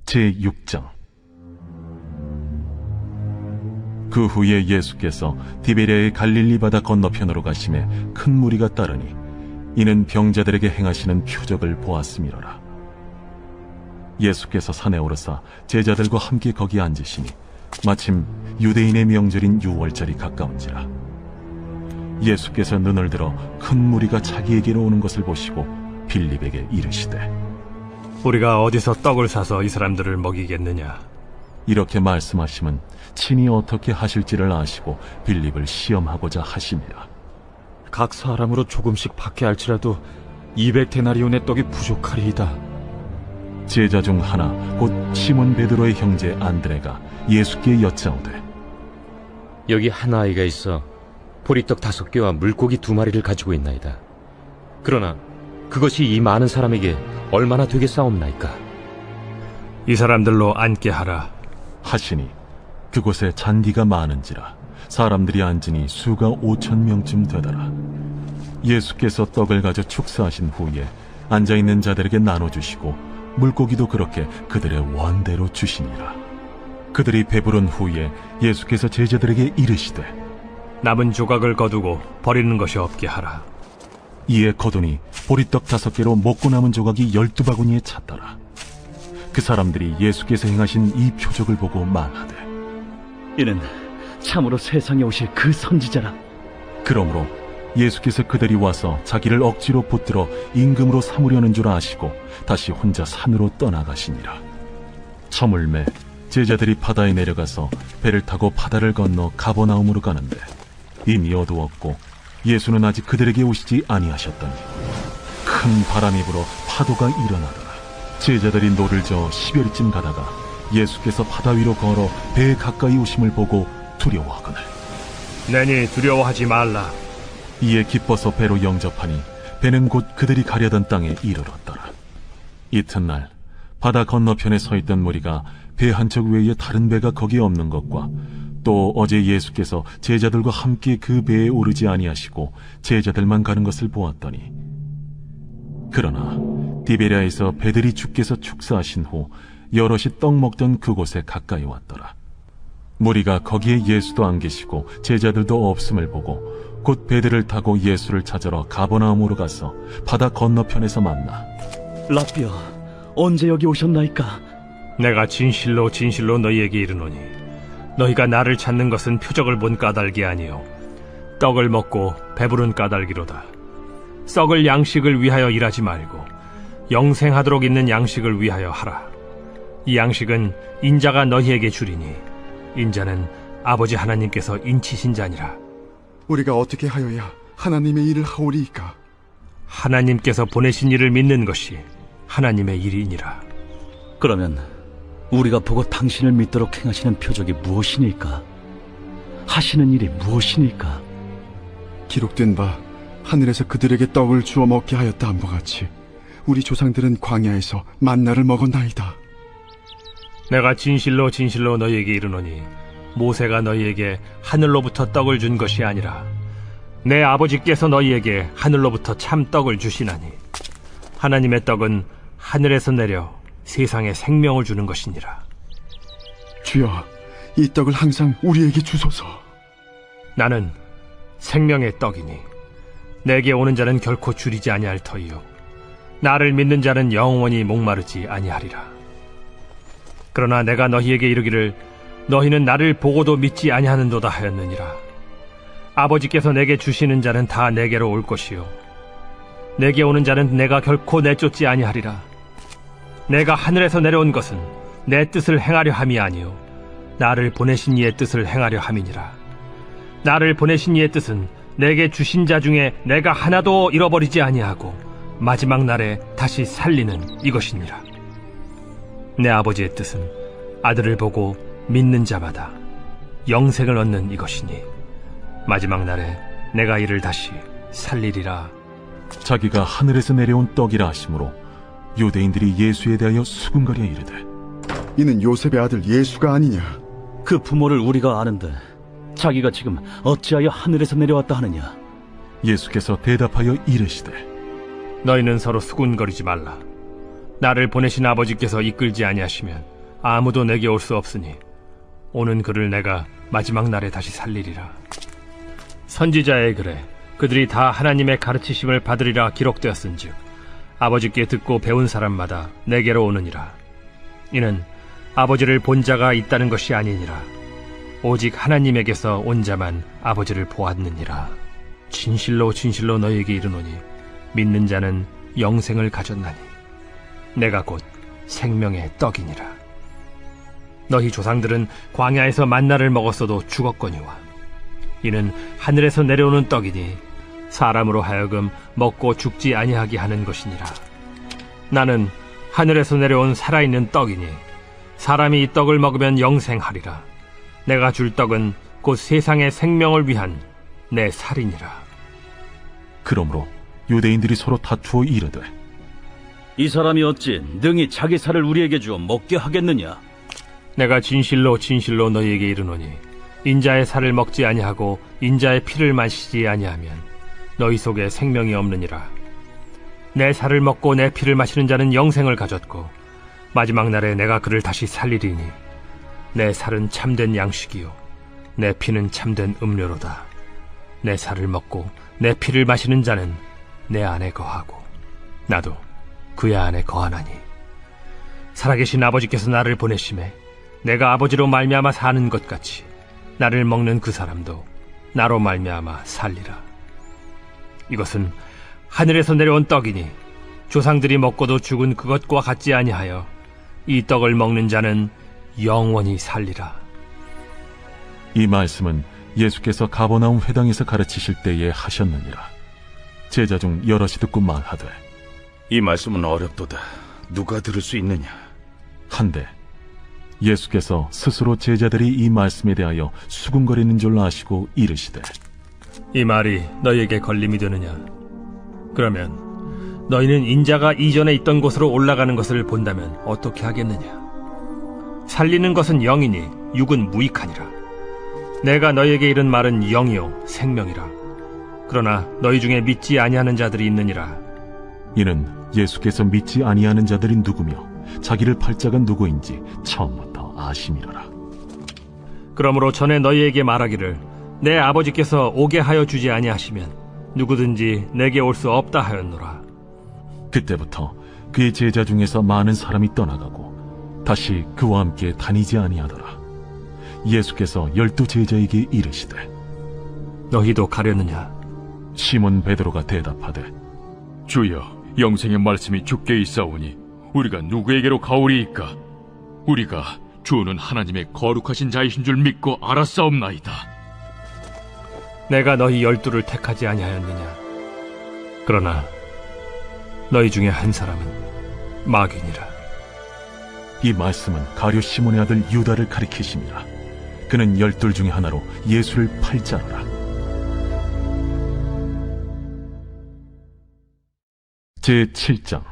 제6장. 그 후에 예수께서 디베랴의 갈릴리 바다 건너편으로 가심에 큰 무리가 따르니 이는 병자들에게 행하시는 표적을 보았음이로라. 예수께서 산에 오르사 제자들과 함께 거기 앉으시니 마침 유대인의 명절인 유월절이 가까운지라. 예수께서 눈을 들어 큰 무리가 자기에게로 오는 것을 보시고 빌립에게 이르시되 우리가 어디서 떡을 사서 이 사람들을 먹이겠느냐? 이렇게 말씀하심은 친히 어떻게 하실지를 아시고 빌립을 시험하고자 하심이라. 각 사람으로 조금씩 받게 할지라도 200데나리온의 떡이 부족하리이다. 제자 중 하나 곧 시몬 베드로의 형제 안드레가 예수께 여짜오되 여기 한 아이가 있어 보리떡 5개와 물고기 2마리를 가지고 있나이다. 그러나 그것이 이 많은 사람에게 얼마나 되겠사옵나이까? 이 사람들로 앉게 하라. 하시니 그곳에 잔디가 많은지라 사람들이 앉으니 수가 5,000명쯤 되더라. 예수께서 떡을 가져 축사하신 후에 앉아있는 자들에게 나눠주시고 물고기도 그렇게 그들의 원대로 주시니라. 그들이 배부른 후에 예수께서 제자들에게 이르시되 남은 조각을 거두고 버리는 것이 없게 하라. 이에 거두니 보리떡 5개로 먹고 남은 조각이 12바구니에 찼더라. 그 사람들이 예수께서 행하신 이 표적을 보고 말하되 이는 참으로 세상에 오실 그 선지자라. 그러므로 예수께서 그들이 와서 자기를 억지로 붙들어 임금으로 삼으려는 줄 아시고 다시 혼자 산으로 떠나가시니라. 저물매 제자들이 바다에 내려가서 배를 타고 바다를 건너 가버나움으로 가는데 이미 어두웠고 예수는 아직 그들에게 오시지 아니하셨더니 큰 바람이 불어 파도가 일어나더라. 제자들이 노를 저어 10여리쯤 가다가 예수께서 바다 위로 걸어 배에 가까이 오심을 보고 두려워하거늘 내니 두려워하지 말라. 이에 기뻐서 배로 영접하니 배는 곧 그들이 가려던 땅에 이르렀더라. 이튿날 바다 건너편에 서 있던 무리가 배 한 척 외에 다른 배가 거기에 없는 것과 또 어제 예수께서 제자들과 함께 그 배에 오르지 아니하시고 제자들만 가는 것을 보았더니 그러나 디베랴에서 배들이 주께서 축사하신 후 여럿이 떡 먹던 그곳에 가까이 왔더라. 무리가 거기에 예수도 안 계시고 제자들도 없음을 보고 곧 배들을 타고 예수를 찾으러 가버나움으로 가서 바다 건너편에서 만나 라삐어, 언제 여기 오셨나이까? 내가 진실로 진실로 너희에게 이르노니 너희가 나를 찾는 것은 표적을 본 까닭이 아니요 떡을 먹고 배부른 까닭이로다. 썩을 양식을 위하여 일하지 말고 영생하도록 있는 양식을 위하여 하라. 이 양식은 인자가 너희에게 주리니 인자는 아버지 하나님께서 인치신 자니라. 우리가 어떻게 하여야 하나님의 일을 하오리이까? 하나님께서 보내신 이를 믿는 것이 하나님의 일이니라. 그러면 우리가 보고 당신을 믿도록 행하시는 표적이 무엇이니까? 하시는 일이 무엇이니까? 기록된 바 하늘에서 그들에게 떡을 주어 먹게 하였다 함과 같이 우리 조상들은 광야에서 만나를 먹었나이다. 내가 진실로 진실로 너희에게 이르노니 모세가 너희에게 하늘로부터 떡을 준 것이 아니라 내 아버지께서 너희에게 하늘로부터 참 떡을 주시나니 하나님의 떡은 하늘에서 내려 세상에 생명을 주는 것이니라. 주여, 이 떡을 항상 우리에게 주소서. 나는 생명의 떡이니 내게 오는 자는 결코 줄이지 아니할 터이요 나를 믿는 자는 영원히 목마르지 아니하리라. 그러나 내가 너희에게 이르기를 너희는 나를 보고도 믿지 아니하는도다 하였느니라. 아버지께서 내게 주시는 자는 다 내게로 올 것이요 내게 오는 자는 내가 결코 내쫓지 아니하리라. 내가 하늘에서 내려온 것은 내 뜻을 행하려 함이 아니요 나를 보내신 이의 뜻을 행하려 함이니라. 나를 보내신 이의 뜻은 내게 주신 자 중에 내가 하나도 잃어버리지 아니하고 마지막 날에 다시 살리는 이것이니라. 내 아버지의 뜻은 아들을 보고 믿는 자마다 영생을 얻는 이것이니 마지막 날에 내가 이를 다시 살리리라. 자기가 하늘에서 내려온 떡이라 하시므로 유대인들이 예수에 대하여 수군거려 이르되 이는 요셉의 아들 예수가 아니냐? 그 부모를 우리가 아는데 자기가 지금 어찌하여 하늘에서 내려왔다 하느냐? 예수께서 대답하여 이르시되 너희는 서로 수군거리지 말라. 나를 보내신 아버지께서 이끌지 아니하시면 아무도 내게 올 수 없으니 오는 그를 내가 마지막 날에 다시 살리리라. 선지자의 글에 그들이 다 하나님의 가르치심을 받으리라 기록되었은즉 아버지께 듣고 배운 사람마다 내게로 오느니라. 이는 아버지를 본 자가 있다는 것이 아니니라. 오직 하나님에게서 온 자만 아버지를 보았느니라. 진실로 진실로 너희에게 이르노니 믿는 자는 영생을 가졌나니 내가 곧 생명의 떡이니라. 너희 조상들은 광야에서 만나를 먹었어도 죽었거니와 이는 하늘에서 내려오는 떡이니 사람으로 하여금 먹고 죽지 아니하게 하는 것이니라. 나는 하늘에서 내려온 살아있는 떡이니 사람이 이 떡을 먹으면 영생하리라. 내가 줄 떡은 곧 세상의 생명을 위한 내 살이니라. 그러므로 유대인들이 서로 다투어 이르되 이 사람이 어찌 능히 자기 살을 우리에게 주어 먹게 하겠느냐? 내가 진실로 진실로 너희에게 이르노니 인자의 살을 먹지 아니하고 인자의 피를 마시지 아니하면 너희 속에 생명이 없느니라. 내 살을 먹고 내 피를 마시는 자는 영생을 가졌고 마지막 날에 내가 그를 다시 살리리니 내 살은 참된 양식이요 내 피는 참된 음료로다. 내 살을 먹고 내 피를 마시는 자는 내 안에 거하고 나도 그의 안에 거하나니 살아계신 아버지께서 나를 보내심에 내가 아버지로 말미암아 사는 것 같이 나를 먹는 그 사람도 나로 말미암아 살리라. 이것은 하늘에서 내려온 떡이니 조상들이 먹고도 죽은 그것과 같지 아니하여 이 떡을 먹는 자는 영원히 살리라. 이 말씀은 예수께서 가버나움 회당에서 가르치실 때에 하셨느니라. 제자 중 여럿이 듣고 말하되 이 말씀은 어렵도다. 누가 들을 수 있느냐? 한데 예수께서 스스로 제자들이 이 말씀에 대하여 수군거리는 줄 아시고 이르시되 이 말이 너희에게 걸림이 되느냐? 그러면 너희는 인자가 이전에 있던 곳으로 올라가는 것을 본다면 어떻게 하겠느냐? 살리는 것은 영이니 육은 무익하니라. 내가 너희에게 이른 말은 영이요 생명이라. 그러나 너희 중에 믿지 아니하는 자들이 있느니라. 이는 예수께서 믿지 아니하는 자들이 누구며 자기를 팔 자가 누구인지 처음부터 아심이로라. 그러므로 전에 너희에게 말하기를 내 아버지께서 오게 하여 주지 아니하시면 누구든지 내게 올 수 없다 하였노라. 그때부터 그의 제자 중에서 많은 사람이 떠나가고 다시 그와 함께 다니지 아니하더라. 예수께서 12 제자에게 이르시되 너희도 가려느냐? 시몬 베드로가 대답하되 주여, 영생의 말씀이 주께 있사오니 우리가 누구에게로 가오리이까? 우리가 주는 하나님의 거룩하신 자이신 줄 믿고 알았사옵나이다. 내가 너희 12를 택하지 아니하였느냐? 그러나 너희 중에 한 사람은 마귀니라. 이 말씀은 가룟 시몬의 아들 유다를 가리키심이라. 그는 12 중에 하나로 예수를 팔 자로라. 제7장.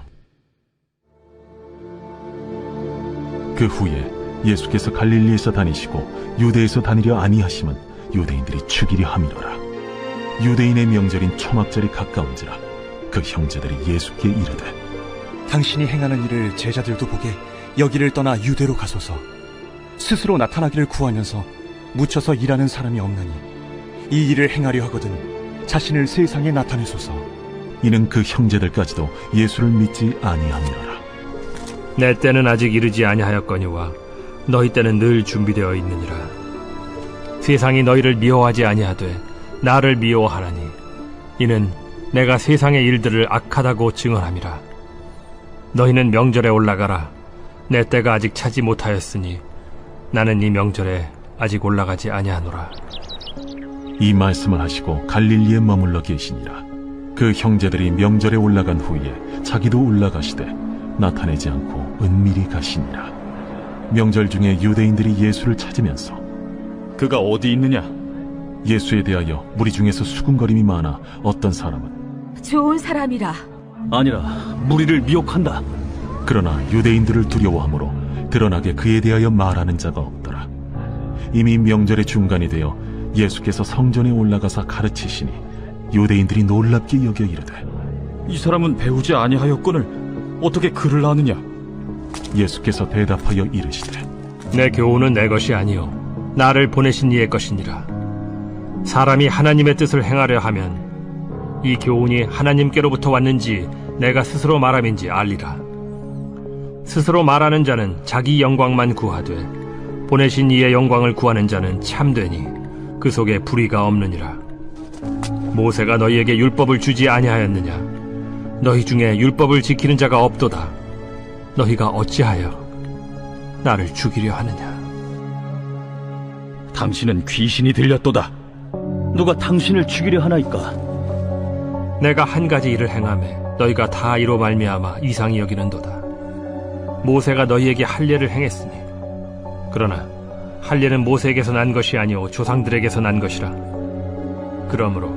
그 후에 예수께서 갈릴리에서 다니시고 유대에서 다니려 아니하심은 유대인들이 죽이려 함이로라. 유대인의 명절인 초막절이 가까운지라. 그 형제들이 예수께 이르되 당신이 행하는 일을 제자들도 보게 여기를 떠나 유대로 가소서. 스스로 나타나기를 구하면서 묻혀서 일하는 사람이 없나니 이 일을 행하려 하거든 자신을 세상에 나타내소서. 이는 그 형제들까지도 예수를 믿지 아니함이로라. 내 때는 아직 이르지 아니하였거니와 너희 때는 늘 준비되어 있느니라. 세상이 너희를 미워하지 아니하되 나를 미워하나니 이는 내가 세상의 일들을 악하다고 증언함이라. 너희는 명절에 올라가라. 내 때가 아직 차지 못하였으니 나는 이 명절에 아직 올라가지 아니하노라. 이 말씀을 하시고 갈릴리에 머물러 계시니라. 그 형제들이 명절에 올라간 후에 자기도 올라가시되 나타내지 않고 은밀히 가시니라. 명절 중에 유대인들이 예수를 찾으면서 그가 어디 있느냐? 예수에 대하여 무리 중에서 수군거림이 많아 어떤 사람은 좋은 사람이라. 아니라 무리를 미혹한다. 그러나 유대인들을 두려워하므로 드러나게 그에 대하여 말하는 자가 없더라. 이미 명절의 중간이 되어 예수께서 성전에 올라가사 가르치시니 유대인들이 놀랍게 여겨 이르되 이 사람은 배우지 아니하였거늘 어떻게 글을 아느냐? 예수께서 대답하여 이르시되 내 교훈은 내 것이 아니요 나를 보내신 이의 것이니라. 사람이 하나님의 뜻을 행하려 하면 이 교훈이 하나님께로부터 왔는지 내가 스스로 말함인지 알리라. 스스로 말하는 자는 자기 영광만 구하되 보내신 이의 영광을 구하는 자는 참되니 그 속에 불의가 없느니라. 모세가 너희에게 율법을 주지 아니하였느냐? 너희 중에 율법을 지키는 자가 없도다. 너희가 어찌하여 나를 죽이려 하느냐? 당신은 귀신이 들렸도다. 누가 당신을 죽이려 하나이까? 내가 한 가지 일을 행하매 너희가 다 이로 말미암아 이상히 여기는도다. 모세가 너희에게 할례를 행했으니 그러나 할례는 모세에게서 난 것이 아니오 조상들에게서 난 것이라. 그러므로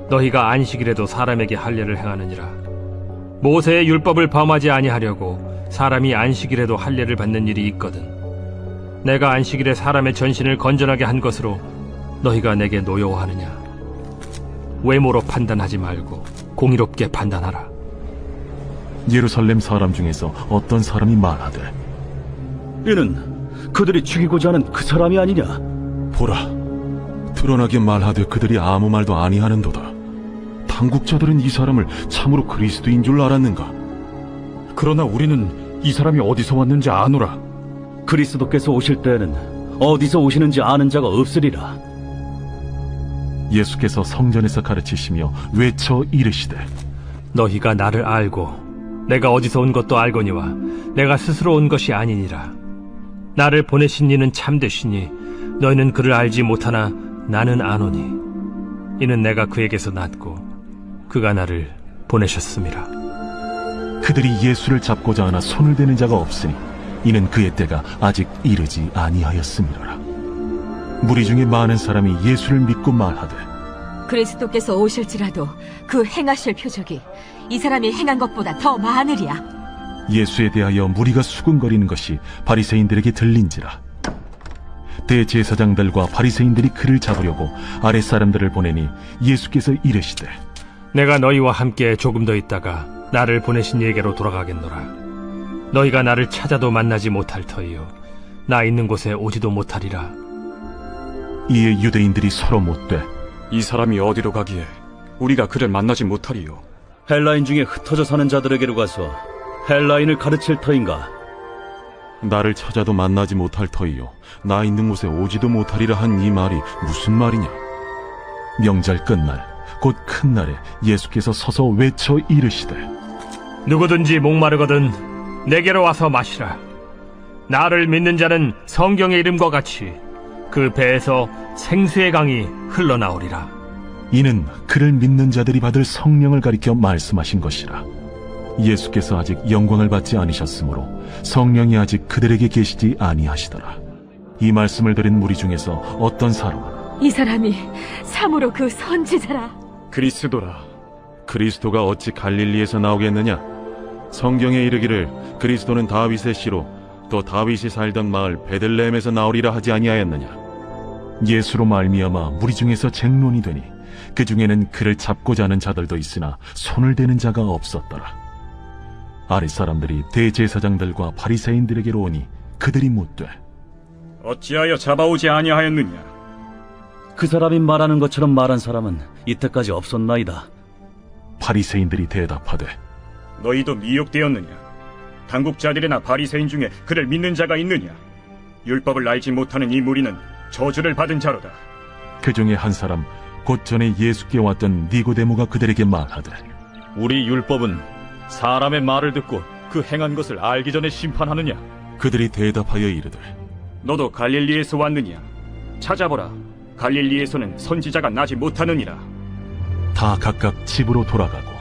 너희가 안식일에도 사람에게 할례를 행하느니라. 모세의 율법을 범하지 아니하려고 사람이 안식일에도 할례를 받는 일이 있거든. 내가 안식일에 사람의 전신을 건전하게 한 것으로 너희가 내게 노여워하느냐? 외모로 판단하지 말고 공의롭게 판단하라. 예루살렘 사람 중에서 어떤 사람이 말하되 이는 그들이 죽이고자 하는 그 사람이 아니냐? 보라, 드러나게 말하되 그들이 아무 말도 아니하는도다. 당국자들은 이 사람을 참으로 그리스도인 줄 알았는가? 그러나 우리는 이 사람이 어디서 왔는지 아노라. 그리스도께서 오실 때에는 어디서 오시는지 아는 자가 없으리라. 예수께서 성전에서 가르치시며 외쳐 이르시되 너희가 나를 알고 내가 어디서 온 것도 알거니와 내가 스스로 온 것이 아니니라. 나를 보내신 이는 참되시니 너희는 그를 알지 못하나 나는 아노니 이는 내가 그에게서 났고 그가 나를 보내셨음이라. 그들이 예수를 잡고자 하나 손을 대는 자가 없으니 이는 그의 때가 아직 이르지 아니하였음이로라. 무리 중에 많은 사람이 예수를 믿고 말하되 그리스도께서 오실지라도 그 행하실 표적이 이 사람이 행한 것보다 더 많으리야. 예수에 대하여 무리가 수군거리는 것이 바리새인들에게 들린지라. 대제사장들과 바리새인들이 그를 잡으려고 아랫사람들을 보내니 예수께서 이르시되 내가 너희와 함께 조금 더 있다가 나를 보내신 이에게로 돌아가겠노라. 너희가 나를 찾아도 만나지 못할 터이요 나 있는 곳에 오지도 못하리라. 이에 유대인들이 서로 묻되 이 사람이 어디로 가기에 우리가 그를 만나지 못하리요? 헬라인 중에 흩어져 사는 자들에게로 가서 헬라인을 가르칠 터인가? 나를 찾아도 만나지 못할 터이요 나 있는 곳에 오지도 못하리라 한 이 말이 무슨 말이냐? 명절 끝날 곧 큰 날에 예수께서 서서 외쳐 이르시되 누구든지 목마르거든 내게로 와서 마시라. 나를 믿는 자는 성경의 이름과 같이 그 배에서 생수의 강이 흘러나오리라. 이는 그를 믿는 자들이 받을 성령을 가리켜 말씀하신 것이라. 예수께서 아직 영광을 받지 않으셨으므로 성령이 아직 그들에게 계시지 아니하시더라. 이 말씀을 들은 무리 중에서 어떤 사람은 이 사람이 참으로 그 선지자라. 그리스도라. 그리스도가 어찌 갈릴리에서 나오겠느냐? 성경에 이르기를 그리스도는 다윗의 씨로 또 다윗이 살던 마을 베들레헴에서 나오리라 하지 아니하였느냐? 예수로 말미암아 무리 중에서 쟁론이 되니 그 중에는 그를 잡고자 하는 자들도 있으나 손을 대는 자가 없었더라. 아랫사람들이 대제사장들과 바리새인들에게로 오니 그들이 묻되 어찌하여 잡아오지 아니하였느냐? 그 사람이 말하는 것처럼 말한 사람은 이때까지 없었나이다. 바리새인들이 대답하되 너희도 미혹되었느냐? 당국자들이나 바리새인 중에 그를 믿는 자가 있느냐? 율법을 알지 못하는 이 무리는 저주를 받은 자로다. 그 중에 한 사람 곧 전에 예수께 왔던 니고데모가 그들에게 말하되 우리 율법은 사람의 말을 듣고 그 행한 것을 알기 전에 심판하느냐? 그들이 대답하여 이르되 너도 갈릴리에서 왔느냐? 찾아보라. 갈릴리에서는 선지자가 나지 못하느니라. 다 각각 집으로 돌아가고